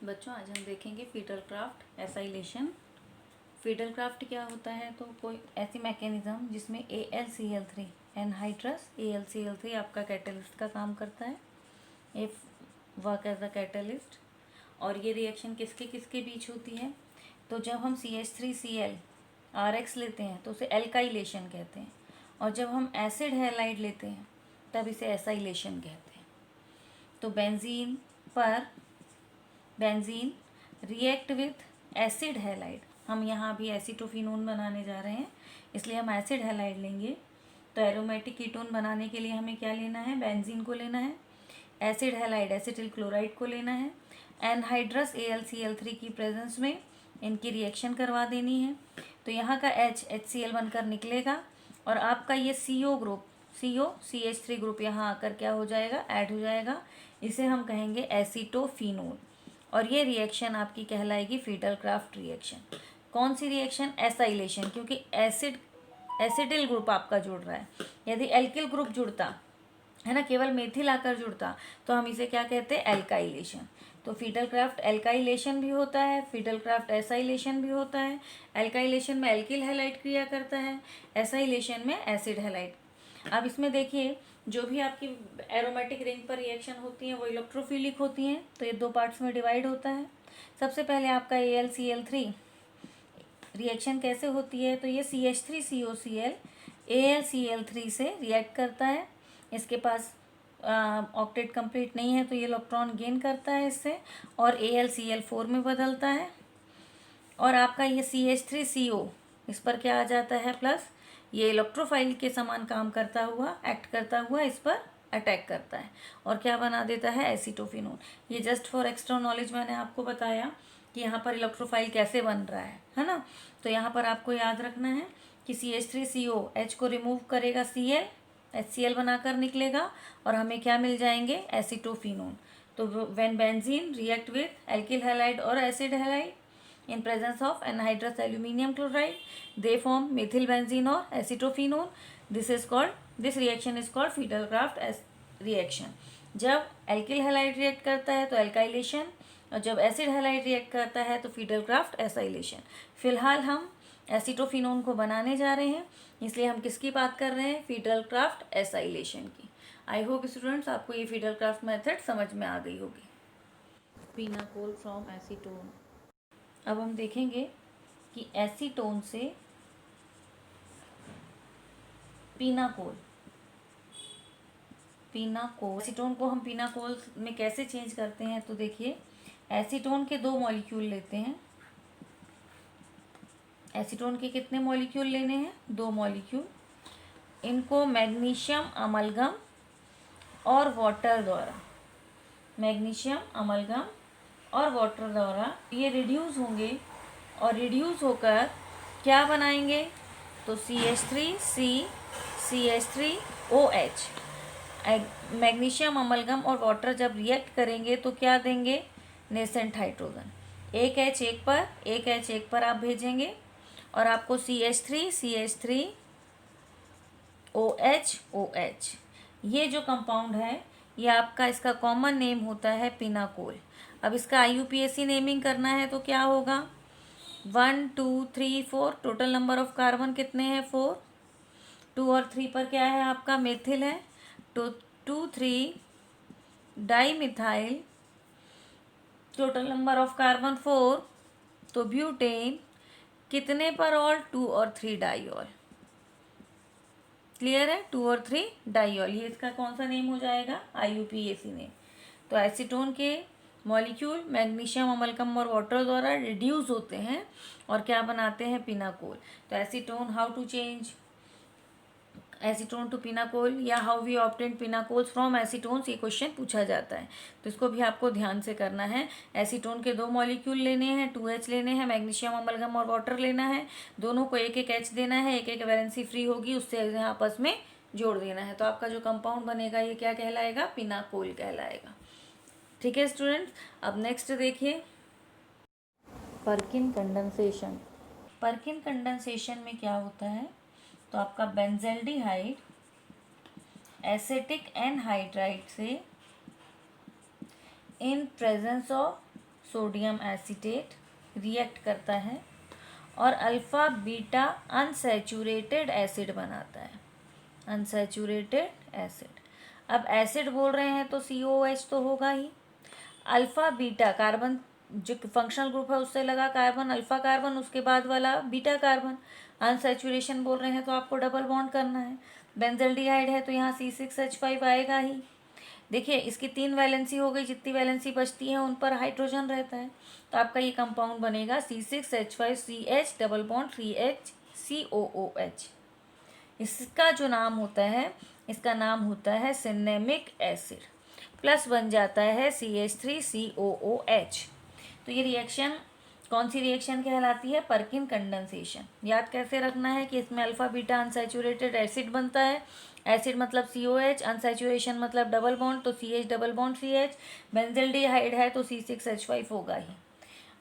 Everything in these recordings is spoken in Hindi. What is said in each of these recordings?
बच्चों आज हम देखेंगे Friedel Crafts acylation. Friedel Crafts क्या होता है, तो कोई ऐसी मैकेनिज्म जिसमें AlCl3 एनहाइड्रस AlCl3 आपका कैटलिस्ट का काम करता है, if work as a catalyst. और ये रिएक्शन किसके किसके बीच होती है, तो जब हम CH3Cl RX लेते हैं तो उसे एल्काइलेशन कहते हैं, और जब हम एसिड हैलाइड लेते हैं तब इसे एसाइलेशन कहते हैं। तो benzene react with acid halide, हम यहाँ भी एसीटोफिनोन बनाने जा रहे हैं, इसलिए हम एसिड हैलाइड लेंगे। तो एरोमेटिक कीटोन बनाने के लिए हमें क्या लेना है, बेंजीन को लेना है, एसिड हैलाइड एसिटिल क्लोराइड को लेना है, एनहाइड्रस AlCl3 की प्रेजेंस में इनकी रिएक्शन करवा देनी है। तो यहाँ का HCl बनकर निकलेगा और आपका ये CO ग्रुप CH3 ग्रुप यहाँ आकर क्या हो जाएगा, ऐड हो जाएगा। इसे हम कहेंगे एसीटोफिनोन, और ये रिएक्शन आपकी कहलाएगी फीटल क्राफ्ट रिएक्शन। कौन सी रिएक्शन, एसाइलेशन, क्योंकि एसिटिल ग्रुप आपका जुड़ रहा है। यदि एल्किल ग्रुप जुड़ता है ना, केवल मेथिल आकर जुड़ता, तो हम इसे क्या कहते हैं, एल्काइलेशन। तो फीटल क्राफ्ट एल्काइलेशन भी होता है, फीटल क्राफ्ट एसाइलेशन भी होता है। एल्काइलेशन में एल्किल हैलाइड क्रिया करता है, एसाइलेशन में एसिड हैलाइड। अब इसमें देखिए, जो भी आपकी एरोमेटिक रिंग पर रिएक्शन होती हैं वो इलेक्ट्रोफिलिक होती हैं, तो ये दो पार्ट्स में डिवाइड होता है। सबसे पहले आपका AlCl3 रिएक्शन कैसे होती है, तो ये CH3COCl AlCl3 से रिएक्ट करता है। इसके पास ऑक्टेट कंप्लीट नहीं है तो ये इलेक्ट्रॉन गेन करता है इससे, और AlCl4 में बदलता है। और आपका ये CH3CO इस पर क्या आ जाता है, प्लस, ये इलेक्ट्रोफाइल के समान काम करता हुआ, एक्ट करता हुआ इस पर अटैक करता है और क्या बना देता है, एसीटोफिनोन। ये जस्ट फॉर एक्स्ट्रा नॉलेज मैंने आपको बताया कि यहाँ पर इलेक्ट्रोफाइल कैसे बन रहा है ना। तो यहाँ पर आपको याद रखना है कि CH3CO H को रिमूव करेगा, Cl HCl बनाकर निकलेगा और हमें क्या मिल जाएंगे, एसीटोफिनोन। तो when benzene react with alkyl halide और acid halide in presence of anhydrous aluminium chloride, they form methyl benzene or acetophenone. This reaction is called Friedel Crafts reaction. जब एल्किल हैलाइड रिएक्ट करता है तो एल्काइलेशन, और जब एसिड हैलाइड रिएक्ट करता है तो फीटल क्राफ्ट एसाइलेशन। फिलहाल हम एसीटोफिनोन को बनाने जा रहे हैं, इसलिए हम किसकी बात कर रहे हैं, फीटल क्राफ्ट एसाइलेशन की। आई होप स्टूडेंट्स आपको ये फीटल क्राफ्ट मेथड समझ में आ गई होगी। Pinacol from acetone. अब हम देखेंगे कि एसीटोन से पिनाकोल एसीटोन को हम पिनाकोल में कैसे चेंज करते हैं, तो देखिए, एसीटोन के 2 मॉलिक्यूल लेते हैं। एसीटोन के कितने मॉलिक्यूल लेने हैं, 2 मॉलिक्यूल। इनको मैग्नीशियम अमलगम और वाटर द्वारा, मैग्नीशियम अमलगम और वाटर द्वारा ये रिड्यूस होंगे, और रिड्यूस होकर क्या बनाएंगे, तो CH3C CH3OH। मैग्नीशियम अमलगम और वाटर जब रिएक्ट करेंगे तो क्या देंगे, नेसेंट हाइड्रोजन। एक H एक पर आप भेजेंगे और आपको CH3OH। ये जो कंपाउंड है ये आपका, इसका कॉमन नेम होता है पिनाकोल। अब इसका IUPAC नेमिंग करना है तो क्या होगा, 1 2 3 4, टोटल नंबर ऑफ कार्बन कितने हैं, 4। 2 और 3 पर क्या है आपका, मेथिल है, तो 2,3 dimethyl, total number of carbon 4। तो ब्यूटेन कितने पर ऑल, 2 और 3 डाईऑल। क्लियर है, 2 और 3 डाईऑल, ये इसका कौन सा नेम हो जाएगा, IUPAC नेम। तो एसीटोन के मॉलिक्यूल मैग्नीशियम अमलगम और वाटर द्वारा रिड्यूस होते हैं और क्या बनाते हैं, पिनाकोल। तो acetone, how to change acetone to pinacol, या how we obtain pinacols from acetones, ये क्वेश्चन पूछा जाता है, तो इसको भी आपको ध्यान से करना है। एसीटोन के 2 मॉलिक्यूल लेने हैं, 2H लेने हैं, मैग्नीशियम अमलगम और वाटर लेना है, दोनों को एक एक H देना है, एक एक वैलेंसी फ्री होगी, उससे आपस में जोड़ देना है, तो आपका जो कंपाउंड बनेगा ये क्या कहलाएगा, पिनाकोल कहलाएगा। ठीक है स्टूडेंट्स, अब नेक्स्ट देखिए, पर्किन कंडेंसेशन। पर्किन कंडेंसेशन में क्या होता है, तो आपका बेंजल्डिहाइड एसिटिक एनहाइड्राइड से इन presence of sodium acetate react करता है और अल्फ़ा बीटा अनसैचुरेटेड एसिड बनाता है, अनसैचुरेटेड एसिड। अब एसिड बोल रहे हैं तो COOH तो होगा ही। अल्फ़ा बीटा कार्बन जो फंक्शनल ग्रुप है उससे लगा कार्बन, अल्फ़ा कार्बन, उसके बाद वाला बीटा कार्बन। अनसैचुरेशन बोल रहे हैं तो आपको डबल बॉन्ड करना है। बेंजल्डिहाइड है तो यहाँ C6H5 आएगा ही। देखिए इसकी 3 वैलेंसी हो गई, जितनी वैलेंसी बचती है उन पर हाइड्रोजन रहता है, तो आपका ये कंपाउंड बनेगा C6H5CH डबल बॉन्ड 3HCOOH। इसका जो नाम होता है, इसका नाम होता है सिनेमिक एसिड, प्लस बन जाता है CH3COOH। तो ये रिएक्शन कौन सी रिएक्शन कहलाती है? परकिन कंडेंसेशन। याद कैसे रखना है कि इसमें अल्फ़ा बीटा अनसैचुरेटेड एसिड बनता है। एसिड मतलब COH, अनसैचुरेशन मतलब डबल बॉन्ड तो CH double bond CH। Benzaldehyde है तो C6H5 होगा ही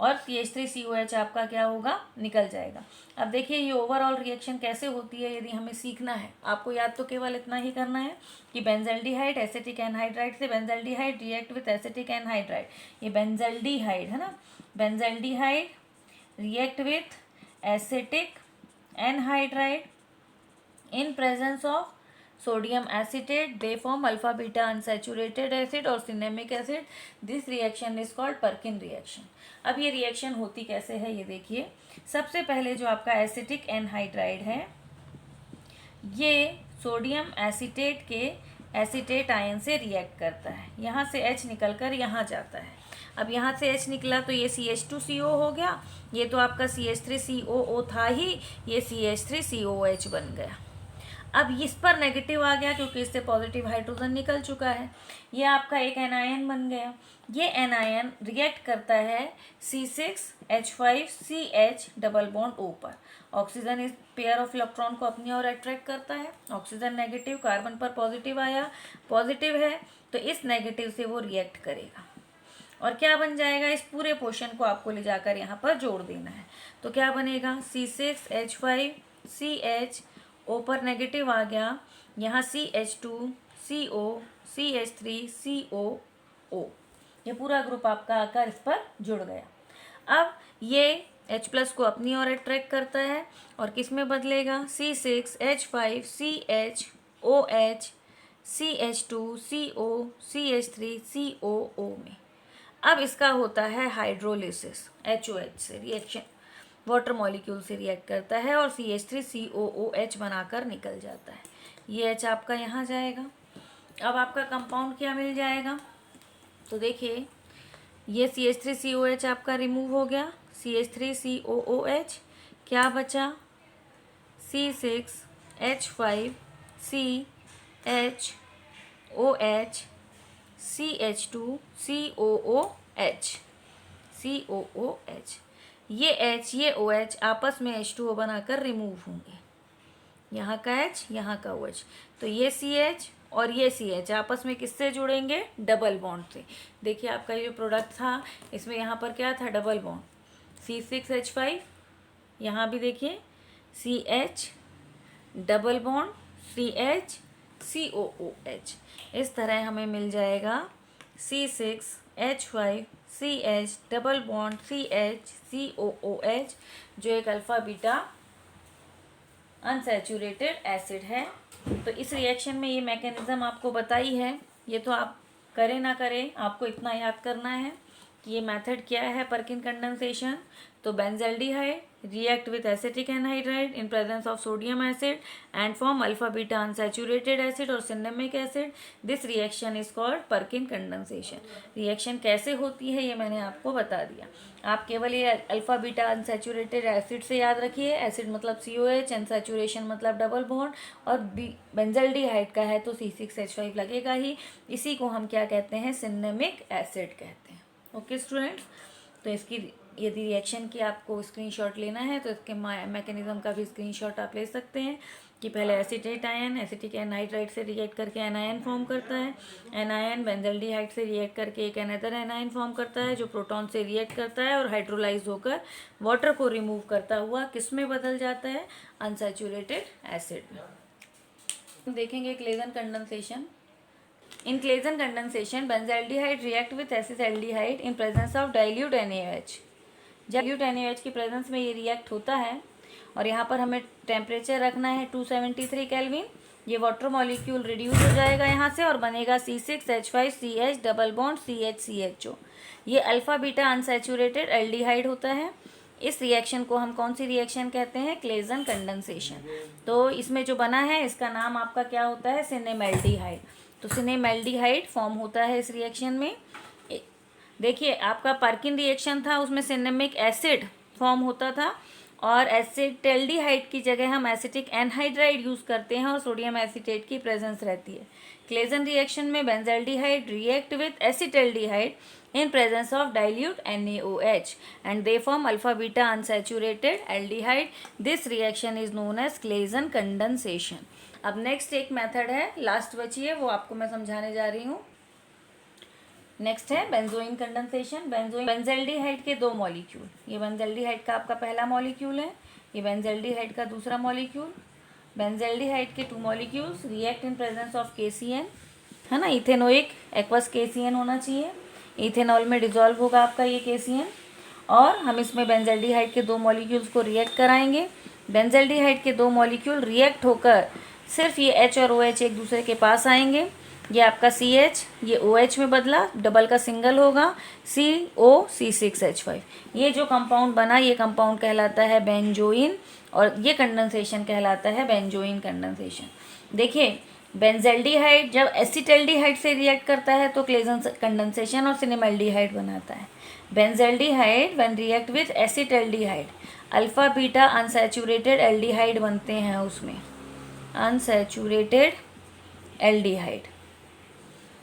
और CH3COH आपका क्या होगा? निकल जाएगा। अब देखिए ये ओवरऑल रिएक्शन कैसे होती है, यदि हमें सीखना है, आपको याद तो केवल इतना ही करना है कि बेंजल्डिहाइड एसिटिक एनहाइड्राइड से benzaldehyde react with acetic anhydride. ये बेंजल्डिहाइड है ना, benzaldehyde react with acetic anhydride in presence of sodium acetate, they form alpha beta unsaturated acid और cinnamic acid. This reaction is called Perkin reaction. अब ये रिएक्शन होती कैसे है ये देखिए। सबसे पहले जो आपका एसिटिक एनहाइड्राइड है ये सोडियम एसीटेट के एसीटेट आयन से रिएक्ट करता है, यहाँ से H निकलकर यहाँ जाता है। अब यहाँ से H निकला तो ये CH2CO हो गया, ये तो आपका CH3COO था ही, ये CH3COH बन गया। अब इस पर नेगेटिव आ गया क्योंकि इससे पॉजिटिव हाइड्रोजन निकल चुका है, ये आपका एक एनायन बन गया। ये एनायन रिएक्ट करता है C6H5CH डबल बॉन्ड O पर। ऑक्सीजन इस पेयर ऑफ इलेक्ट्रॉन को अपनी ओर अट्रैक्ट करता है, ऑक्सीजन नेगेटिव, कार्बन पर पॉजिटिव आया, पॉजिटिव है तो इस नेगेटिव से वो रिएक्ट करेगा और क्या बन जाएगा? इस पूरे पोर्शन को आपको ले जाकर यहाँ पर जोड़ देना है। तो क्या बनेगा? C6H5CH O पर नेगेटिव आ गया, यहाँ CH2CO CH3COO, ये पूरा ग्रुप आपका आकर इस पर जुड़ गया। अब ये H प्लस को अपनी ओर अट्रैक्ट करता है और किस में बदलेगा? C6H5CHOH CH2CO CH3COO में। अब इसका होता है हाइड्रोलिसिस, HOH से रिएक्शन, वाटर मॉलिक्यूल से रिएक्ट करता है और CH3COOH बनाकर निकल जाता है। ये H आपका यहाँ जाएगा। अब आपका कंपाउंड क्या मिल जाएगा? तो देखिए ये CH3COH आपका रिमूव हो गया, CH3COOH, क्या बचा? C6H5CHOH CH2COOH। ये H ये OH आपस में H2O बनाकर रिमूव होंगे, यहाँ का H यहाँ का OH, तो ये CH और ये CH आपस में किससे जुड़ेंगे? डबल बॉन्ड से। देखिए आपका ये जो प्रोडक्ट था इसमें यहाँ पर क्या था? डबल बॉन्ड, C6H5, यहाँ भी देखिए CH double bond CH COOH। इस तरह हमें मिल जाएगा C6H5CH double bond CH COOH, जो एक अल्फ़ा बीटा अनसैचुरेटेड एसिड है। तो इस रिएक्शन में ये मैकेनिज़्म आपको बताई है, ये तो आप करें ना करें, आपको इतना याद करना है कि ये मेथड क्या है परकिन कंडेंसेशन। तो benzaldehyde react with acetic anhydride in presence of sodium acid and form alpha beta unsaturated acid or cinnamic acid. This reaction is called Perkin condensation. Reaction कैसे होती है ये मैंने आपको बता दिया। आप केवल ये अल्फा बीटा अनसैचुरेटेड एसिड से याद रखिए, एसिड मतलब COH, अनसैचुरेशन मतलब डबल बॉन्ड, और बेंजल्डिहाइड का है तो C6H5 लगेगा ही। इसी को हम क्या कहते हैं? सिनेमिक एसिड कहते हैं। ओके स्टूडेंट्स, तो इसकी यदि रिएक्शन की आपको स्क्रीनशॉट लेना है तो इसके मैकेनिज्म का भी स्क्रीनशॉट आप ले सकते हैं कि पहले एसीटेट आयन एसिटिक एनहाइड्राइड से रिएक्ट करके एनायन फॉर्म करता है, एनायन बेंजल्डिहाइड से रिएक्ट करके एक अनदर एनायन फॉर्म करता है जो प्रोटॉन से रिएक्ट करता है और हाइड्रोलाइज होकर वाटर को रिमूव करता हुआ किस में बदल जाता है? अनसैचुरेटेड एसिड में। देखेंगे क्लेगन condensation. In Claisen condensation, benzaldehyde react with acetaldehyde in presence of dilute NaOH. dilute NaOH की प्रेजेंस में ये रिएक्ट होता है और यहाँ पर हमें टेम्परेचर रखना है 273 केल्विन। ये वाटर मॉलिक्यूल रिड्यूस हो जाएगा यहाँ से और बनेगा C6H5CH डबल बॉन्ड CH ये अल्फ़ा बीटा अनसैचुरेटेड एल्डिहाइड होता है। इस रिएक्शन को हम कौन सी रिएक्शन कहते हैं? Claisen condensation. तो इसमें जो बना है इसका नाम आपका क्या होता है? सिनेमैल्डिहाइड। तो सिनेमैल्डिहाइड फॉर्म होता है इस रिएक्शन में। देखिए आपका पर्किन रिएक्शन था, उसमें सिनेमिक एसिड फॉर्म होता था और एसिटल्डिहाइड की जगह हम एसिटिक एनहाइड्राइड यूज़ करते हैं और सोडियम एसीटेट की प्रेजेंस रहती है। क्लेजन रिएक्शन में benzaldehyde react with acetaldehyde in presence of dilute NaOH and they form alpha beta unsaturated aldehyde. This reaction is known as Claisen condensation. अब नेक्स्ट एक मेथड है, लास्ट बची है, वो आपको मैं समझाने जा रही हूँ। नेक्स्ट है बेंजोइन कंडेंसेशन। बेंजाल्डिहाइड के दो मॉलिक्यूल, ये बेंजाल्डिहाइड का आपका पहला मॉलिक्यूल है, ये बेंजाल्डिहाइड का दूसरा मॉलिक्यूल। बेंजाल्डिहाइड के 2 molecules react in presence of KCN, है ना, इथेनोइक एक्वस KCN होना चाहिए। इथेनॉल में डिजॉल्व होगा आपका ये KCN और हम इसमें बेंजाल्डिहाइड के 2 मॉलिक्यूल्स को रिएक्ट कराएंगे। बेंजाल्डिहाइड के 2 मॉलिक्यूल रिएक्ट होकर सिर्फ ये H और OH एक दूसरे के पास आएंगे। ये आपका CH ये OH में बदला, डबल का सिंगल होगा COC6H5। ये जो कंपाउंड बना ये कंपाउंड कहलाता है बेंजोइन और ये कंडेंसेशन कहलाता है बेंजोइन कंडेंसेशन। देखिए बेंजाल्डिहाइड जब एसिटल्डिहाइड से रिएक्ट करता है तो क्लेजन कंडेंसेशन और सिनेमैल्डिहाइड बनाता है। Benzaldehyde when react with acetaldehyde alpha beta unsaturated aldehyde बनते हैं, उसमें अनसैचुरेटेड एल्डिहाइड।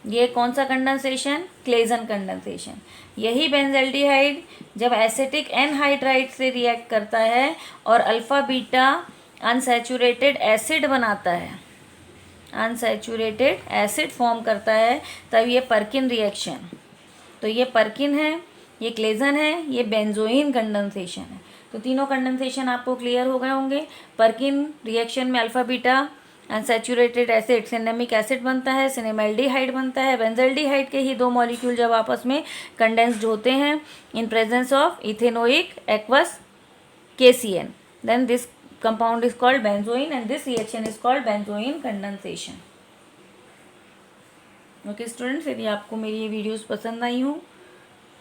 ये कौन सा कंडेंसेशन? Claisen condensation. यही बेंजाल्डिहाइड जब एसिटिक एनहाइड्राइड से रिएक्ट करता है और अल्फा बीटा अनसैचुरेटेड एसिड बनाता है, अनसैचुरेटेड एसिड फॉर्म करता है, तब ये पर्किन रिएक्शन। तो ये पर्किन है, ये क्लेजन है, ये बेंजोइन कंडेंसेशन है। तो तीनों कंडेंसेशन आपको क्लियर हो गए होंगे। पर्किन रिएक्शन में alpha beta unsaturated acid cinnamic acid बनता है, सिनेमैल्डिहाइड बनता है। बेंजाल्डिहाइड के ही 2 मॉलिक्यूल जब आपस में कंडेंस्ड होते हैं in presence of ethanoic aqueous KCN, then this compound is called benzoin and this reaction is called benzoin condensation. Okay students, यदि आपको मेरी ये वीडियोस पसंद आई हो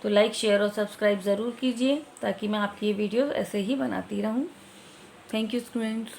तो लाइक शेयर और सब्सक्राइब ज़रूर कीजिए ताकि मैं आपकी ये वीडियो ऐसे ही बनाती रहूँ। Thank you students.